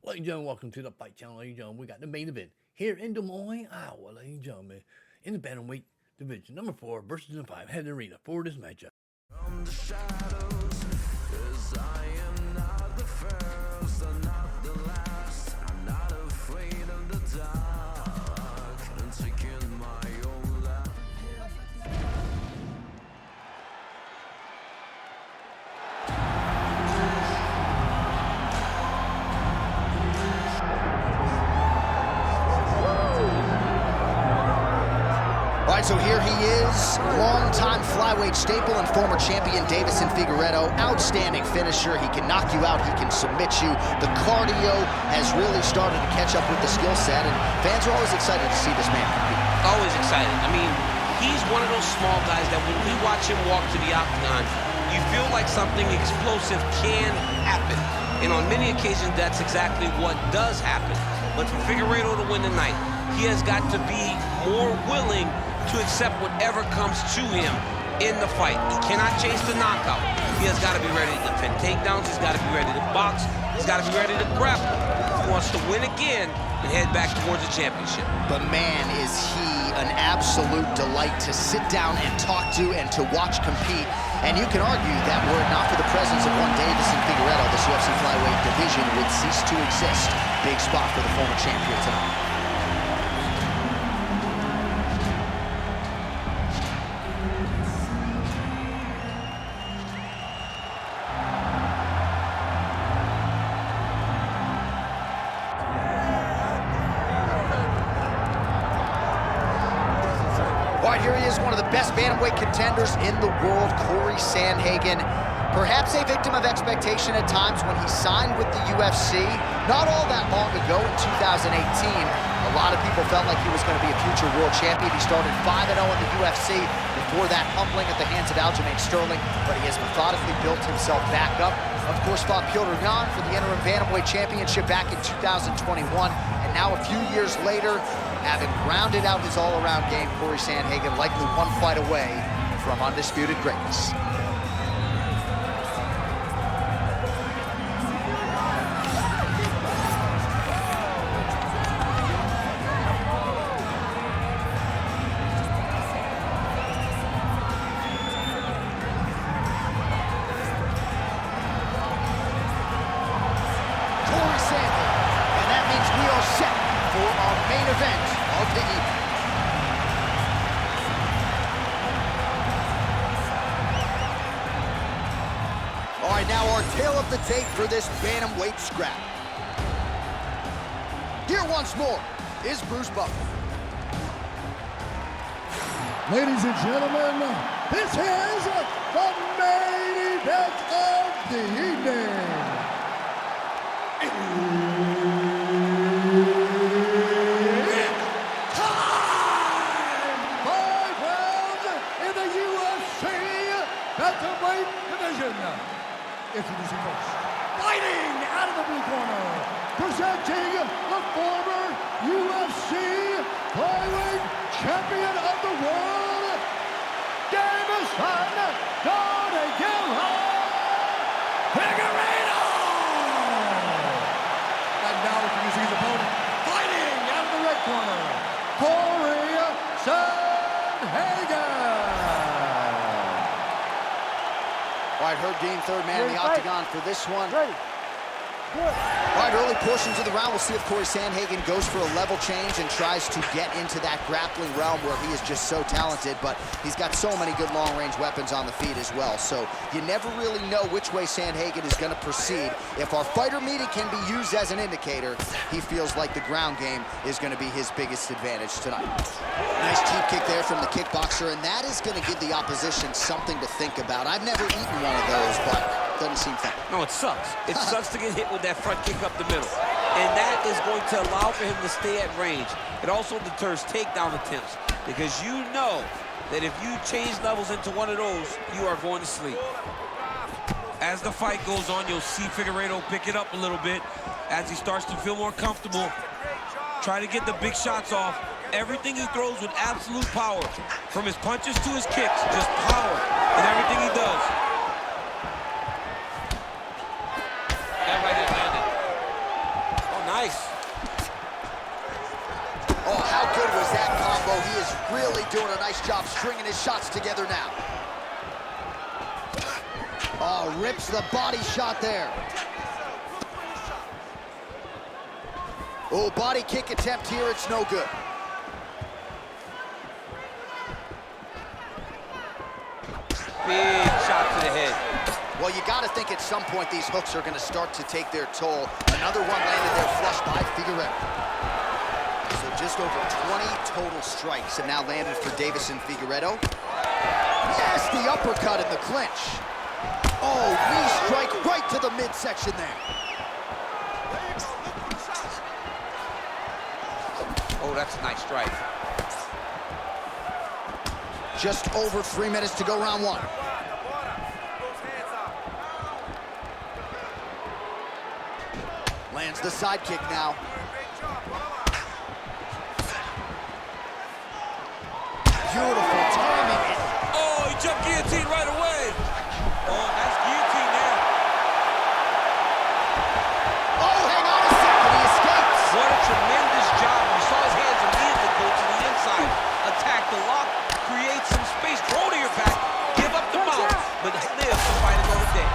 Ladies and gentlemen, welcome to the Fight Channel. Ladies and gentlemen, we got the main event here in Des Moines, Iowa. Ladies and gentlemen, in the Bantamweight division, number 4 versus number 5, head arena for this matchup. From the shadows, 'cause I am not the first, I'm not the last. I'm not afraid of the dark. I'm taking my own life. All right, so here he is, longtime flyweight staple and former champion Deiveson Figueiredo. Outstanding finisher. He can knock you out. He can submit you. The cardio has really started to catch up with the skill set, and fans are always excited to see this man compete. Always excited. I mean, he's one of those small guys that when we watch him walk to the octagon, you feel like something explosive can happen. And on many occasions, that's exactly what does happen. But for Figueiredo to win tonight, he has got to be more willing to accept whatever comes to him in the fight. He cannot chase the knockout. He has got to be ready to defend takedowns. He's got to be ready to box. He's got to be ready to grapple. If he wants to win again and head back towards the championship. But man, is he an absolute delight to sit down and talk to and to watch compete. And you can argue that were it not for the presence of one Deiveson Figueiredo, this UFC flyweight division would cease to exist. Big spot for the former champion tonight. All right, here he is, one of the best bantamweight contenders in the world, Cory Sandhagen. Perhaps a victim of expectation at times when he signed with the UFC. Not all that long ago in 2018, a lot of people felt like he was going to be a future world champion. He started 5-0 in the UFC, before that humbling at the hands of Aljamain Sterling, but he has methodically built himself back up. Of course, fought Petr Yan for the interim bantamweight championship back in 2021, and now a few years later, having rounded out his all-around game, Cory Sandhagen likely one fight away from undisputed greatness. Cory Sandhagen, and that means we are set for our main event of the evening. All right, now our tale of the tape for this bantamweight scrap. Here once more is Bruce Buffer. Ladies and gentlemen, this is the main event of the evening. It's time! 5 rounds in the UFC Bantamweight division. Introducing first, fighting out of the blue corner, presenting the former UFC flyweight champion of the world, Deiveson Figueiredo! And now introducing his opponent, fighting out of the red corner, Cory Sandhagen! All right, Herb Dean, third man in the octagon for this one. All right, early portions of the round, we'll see if Cory Sandhagen goes for a level change and tries to get into that grappling realm where he is just so talented, but he's got so many good long-range weapons on the feet as well. So you never really know which way Sandhagen is going to proceed. If our fighter meeting can be used as an indicator, he feels like the ground game is going to be his biggest advantage tonight. Nice cheap kick there from the kickboxer, and that is going to give the opposition something to think about. I've never eaten one of those, but doesn't seem fun. No, it sucks. It sucks to get hit with that front kick up the middle. And that is going to allow for him to stay at range. It also deters takedown attempts because you know that if you change levels into one of those, you are going to sleep. As the fight goes on, you'll see Figueiredo pick it up a little bit as he starts to feel more comfortable. Try to get the big shots off. Everything he throws with absolute power. From his punches to his kicks, just power in everything he does. That right there landed. Oh, Nice. Oh, how good was that combo? He is really doing a nice job stringing his shots together now. Oh, rips the body shot there. Oh, body kick attempt here, it's no good. Big shot to the head. Well, you got to think at some point these hooks are going to start to take their toll. Another one landed there flush by Figueiredo. So just over 20 total strikes have now landed for Deiveson Figueiredo. Yes, the uppercut in the clinch. Oh, knee strike right to the midsection there. Oh, that's a nice strike. Just over 3 minutes to go round one. Lands the side kick now. Beautiful timing. Oh, he jumped guillotine right away. Oh, that's guillotine there. Oh, hang on a second, he escapes. What a tremendous job. We saw his hands immediately go to the inside. Attack the lock, create some space, roll to your back, give up the mount, but live to fight another day.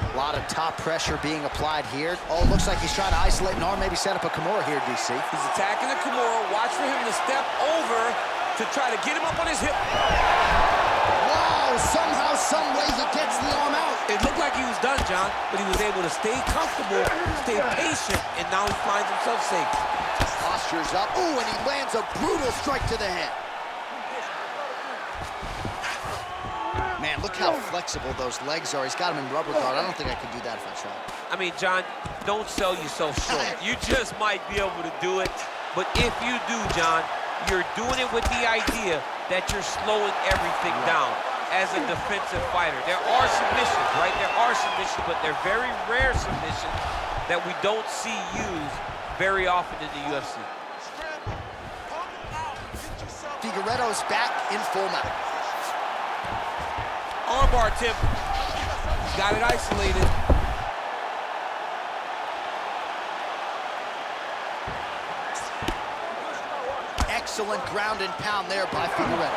A lot of top pressure being applied here. Oh, looks like he's trying to isolate an arm, maybe set up a Kimura here, DC. He's attacking the Kimura. Watch for him to step over to try to get him up on his hip. Wow, somehow, some way he gets the arm out. It looked like he was done, John, but he was able to stay comfortable, stay patient, and now he finds himself safe. Posture's up. Ooh, and he lands a brutal strike to the head. Man, look how flexible those legs are. He's got him in rubber guard. I don't think I could do that if I tried. I mean, John, don't sell yourself short. You just might be able to do it, but if you do, John, you're doing it with the idea that you're slowing everything down as a defensive fighter. There are submissions, right? There are submissions, but they're very rare submissions that we don't see used very often in the UFC. Figueiredo's back in full mount. Armbar tip. Got it isolated. Excellent ground and pound there by Figueiredo.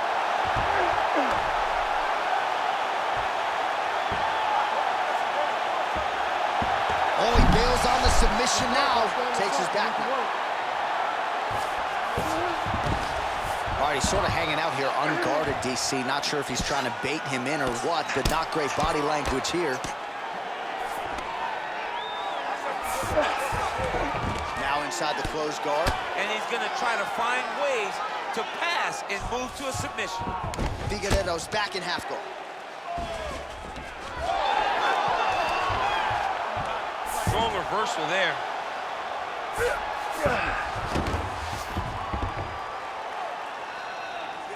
Oh, he bails on the submission now. Takes his back now. All right, he's sort of hanging out here unguarded, DC. Not sure if he's trying to bait him in or what, but not great body language here. Now inside the closed guard. And he's going to try to find ways to pass and move to a submission. Figueiredo's back in half guard. Strong reversal there.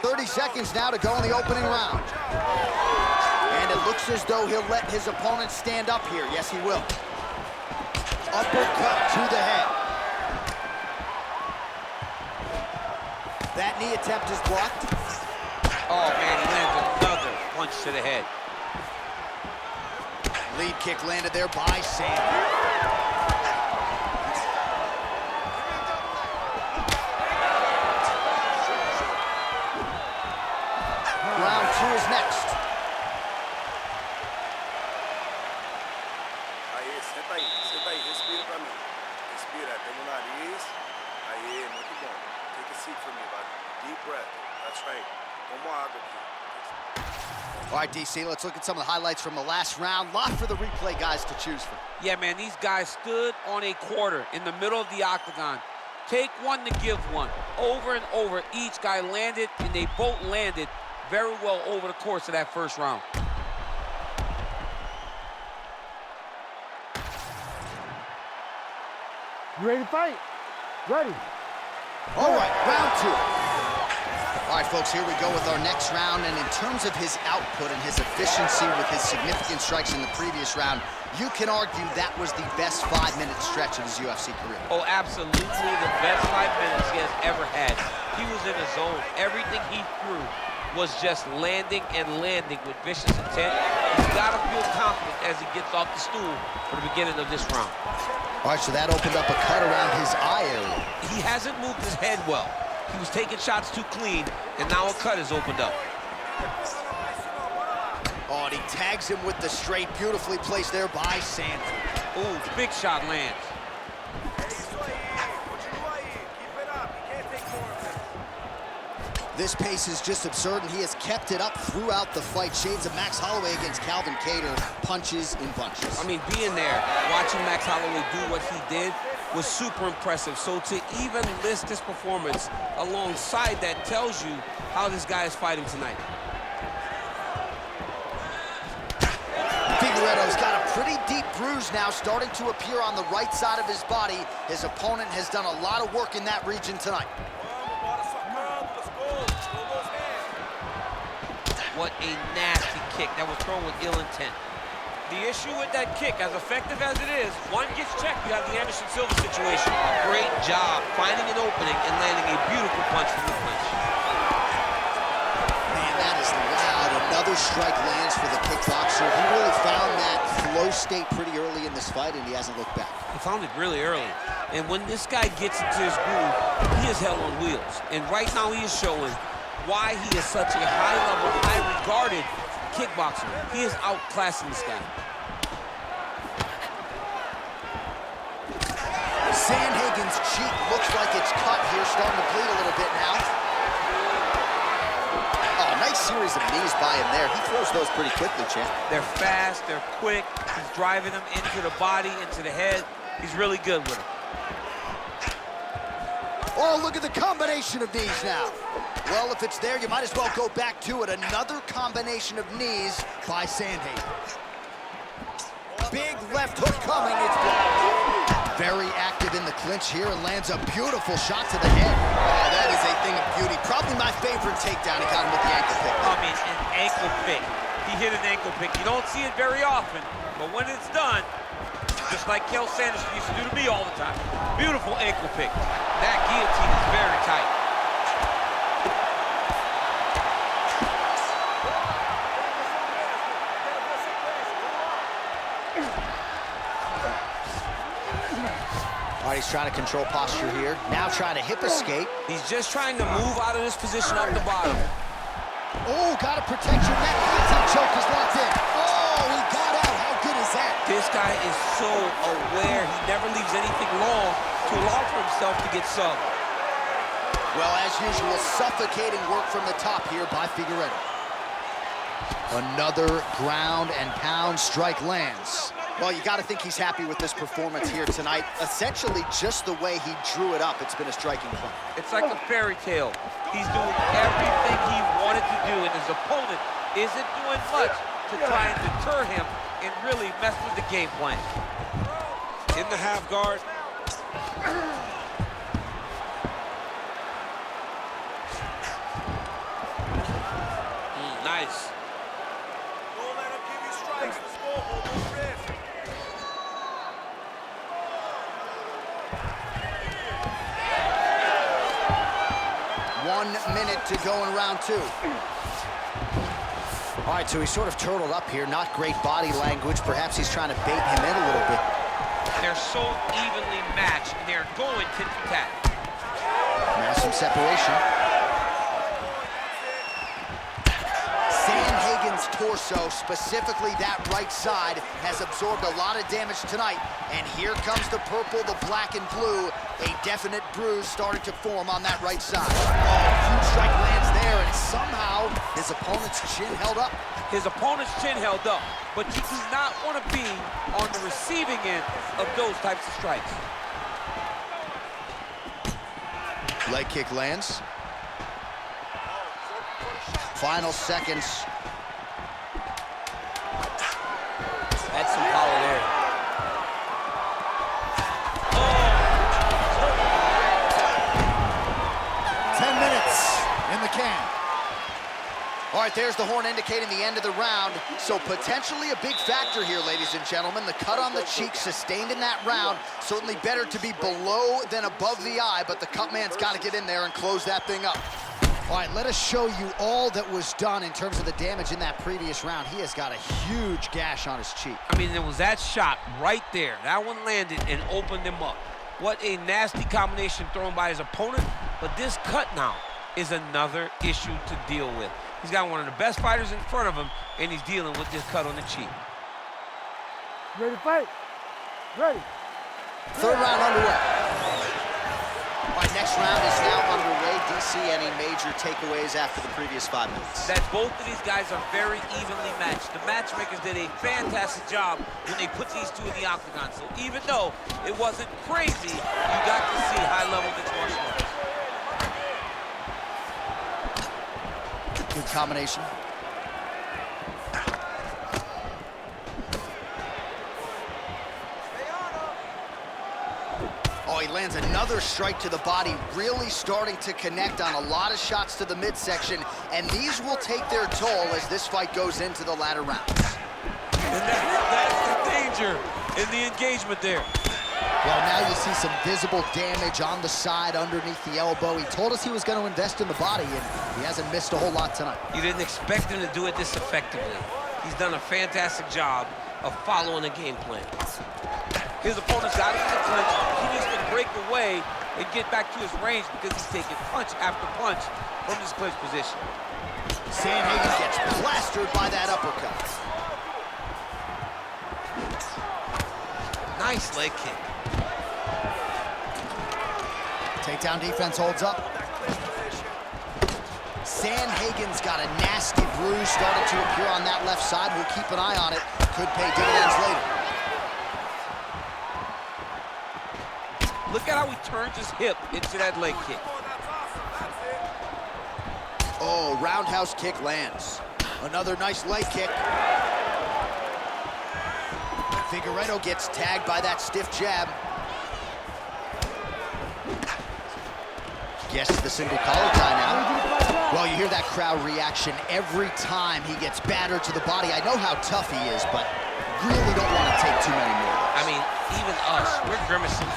30 seconds now to go in the opening round. And it looks as though he'll let his opponent stand up here. Yes, he will. Uppercut to the head. That knee attempt is blocked. Oh, man, he lands another punch to the head. Lead kick landed there by Sandhagen. Round two is next. Aí, senta aí, respira pra mim. Respira, pega o nariz. Aí, muito bom. Take a seat for me, buddy. Deep breath. That's right. Toma água aqui. All right, DC, let's look at some of the highlights from the last round. Lot for the replay guys to choose from. Yeah, man, these guys stood on a quarter in the middle of the octagon. Take one to give one. Over and over, each guy landed, and they both landed very well over the course of that first round. You ready to fight? Ready. All right, round two. All right, folks, here we go with our next round. And in terms of his output and his efficiency with his significant strikes in the previous round, you can argue that was the best 5-minute stretch of his UFC career. Oh, absolutely the best 5 minutes he has ever had. He was in a zone. Everything he threw was just landing and landing with vicious intent. He's got to feel confident as he gets off the stool for the beginning of this round. All right, so that opened up a cut around his eye area. He hasn't moved his head well. He was taking shots too clean, and now a cut has opened up. Oh, and he tags him with the straight, beautifully placed there by Sandhagen. Ooh, big shot lands. This pace is just absurd, and he has kept it up throughout the fight. Shades of Max Holloway against Calvin Kattar, punches in bunches. I mean, being there, watching Max Holloway do what he did was super impressive. So to even list this performance alongside that tells you how this guy is fighting tonight. Figueiredo's got a pretty deep bruise now starting to appear on the right side of his body. His opponent has done a lot of work in that region tonight. What a nasty kick that was thrown with ill intent. The issue with that kick, as effective as it is, one gets checked, you have the Anderson Silva situation. Great job finding an opening and landing a beautiful punch from the clinch. Man, that is loud. Another strike lands for the kickboxer. He really found that flow state pretty early in this fight, and he hasn't looked back. He found it really early. And when this guy gets into his groove, he is hell on wheels. And right now he is showing why he is such a high-level, high-regarded kickboxer. He is outclassing this guy. Sandhagen's cheek looks like it's cut here, starting to bleed a little bit now. Oh, nice series of knees by him there. He throws those pretty quickly, champ. They're fast, they're quick. He's driving them into the body, into the head. He's really good with them. Oh, look at the combination of knees now. Well, if it's there, you might as well go back to it. Another combination of knees by Sandhagen. Big left hook coming, it's blocked. Very active in the clinch here and lands a beautiful shot to the head. Oh, that is a thing of beauty. Probably my favorite takedown. He got him with the ankle pick. I mean, an ankle pick. He hit an ankle pick. You don't see it very often, but when it's done, just like Kel Sanderson used to do to me all the time. Beautiful ankle pick. That guillotine is very tight. All right, he's trying to control posture here. Now trying to hip escape. He's just trying to move out of this position up the bottom. Oh, got to protect your neck. That choke is locked in. Oh, he got out. How good is that? This guy is so aware. He never leaves anything long to allow for himself to get subbed. Well, as usual, suffocating work from the top here by Figueiredo. Another ground and pound strike lands. Well, you got to think he's happy with this performance here tonight. Essentially, just the way he drew it up, it's been a striking play. It's like a fairy tale. He's doing everything he wanted to do, and his opponent isn't doing much to try and deter him and really mess with the game plan. In the half guard. Nice. Don't let him give you strikes. Let's go. Hold those wrists. 1 minute to go in round two. All right, so he's sort of turtled up here. Not great body language. Perhaps he's trying to bait him in a little bit. They're so evenly matched, and they're going tit for tat. Now some separation. Sandhagen's torso, specifically that right side, has absorbed a lot of damage tonight. And here comes the purple, the black and blue. A definite bruise starting to form on that right side. Oh, huge strike lands there, and somehow his opponent's chin held up. His opponent's chin held up, but you do not want to be on the receiving end of those types of strikes. Leg kick lands. Final seconds. That's some power there. 10 minutes in the can. All right, there's the horn indicating the end of the round. So potentially a big factor here, ladies and gentlemen. The cut on the cheek sustained in that round. Certainly better to be below than above the eye, but the cut man's got to get in there and close that thing up. All right, let us show you all that was done in terms of the damage in that previous round. He has got a huge gash on his cheek. I mean, there was that shot right there. That one landed and opened him up. What a nasty combination thrown by his opponent. But this cut now is another issue to deal with. He's got one of the best fighters in front of him, and he's dealing with this cut on the cheek. Ready to fight? Ready. Third round underway. All right, next round is now underway. DC, any major takeaways after the previous 5 minutes? That both of these guys are very evenly matched. The matchmakers did a fantastic job when they put these two in the octagon. So even though it wasn't crazy, you got to see high-level mixed martial arts. Good combination. Oh, he lands another strike to the body, really starting to connect on a lot of shots to the midsection, and these will take their toll as this fight goes into the latter rounds. And that's the danger in the engagement there. Well, now you see some visible damage on the side underneath the elbow. He told us he was going to invest in the body, and he hasn't missed a whole lot tonight. You didn't expect him to do it this effectively. He's done a fantastic job of following a game plan. His opponent's got him in the clinch. He needs to break away and get back to his range because he's taking punch after punch from this clinch position. Sandhagen gets plastered by that uppercut. Nice leg kick. Takedown defense holds up. Sandhagen's got a nasty bruise starting to appear on that left side. We'll keep an eye on it. Could pay dividends later. Look at how he turns his hip into that leg kick. Oh, roundhouse kick lands. Another nice leg kick. Figueiredo gets tagged by that stiff jab. Guesses the single collar tie now. Well, you hear that crowd reaction every time he gets battered to the body. I know how tough he is, but really don't want to take too many more. I mean, even us, we're grimacing.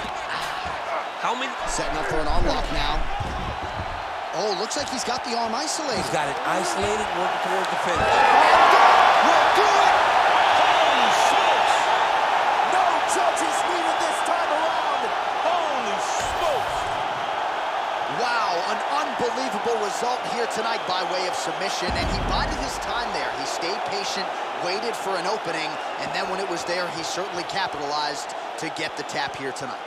How many? Setting up for an arm lock now. Oh, looks like he's got the arm isolated. He's got it isolated, working towards the finish. We'll do it! Holy smokes! No judges needed this time around. Holy smokes! Wow, an unbelievable result here tonight by way of submission, and he bided his time there. He stayed patient, waited for an opening, and then when it was there, he certainly capitalized to get the tap here tonight.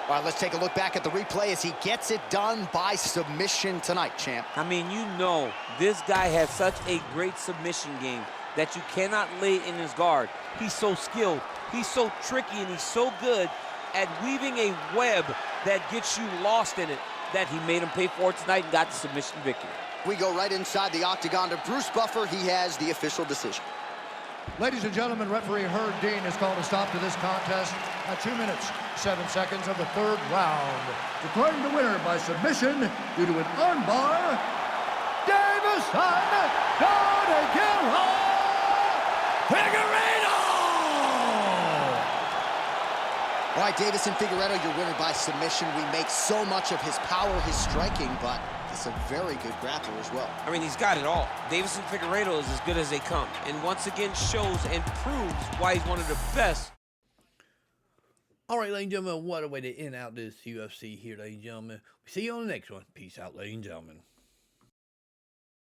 All right, let's take a look back at the replay as he gets it done by submission tonight, champ. I mean, you know, this guy has such a great submission game that you cannot lay in his guard. He's so skilled, he's so tricky, and he's so good at weaving a web that gets you lost in it that he made him pay for it tonight and got the submission victory. We go right inside the octagon to Bruce Buffer. He has the official decision. Ladies and gentlemen, referee Herb Dean has called a stop to this contest at 2 minutes, 7 seconds of the third round. Declaring the winner by submission due to an armbar, Deiveson Figueiredo! All right, Deiveson Figueiredo, your winner by submission. We make so much of his power, his striking, but he's a very good grappler as well. I mean, he's got it all. Deiveson Figueiredo is as good as they come, and once again shows and proves why he's one of the best. All right, ladies and gentlemen, what a way to end out this UFC here, ladies and gentlemen. We see you on the next one. Peace out, ladies and gentlemen.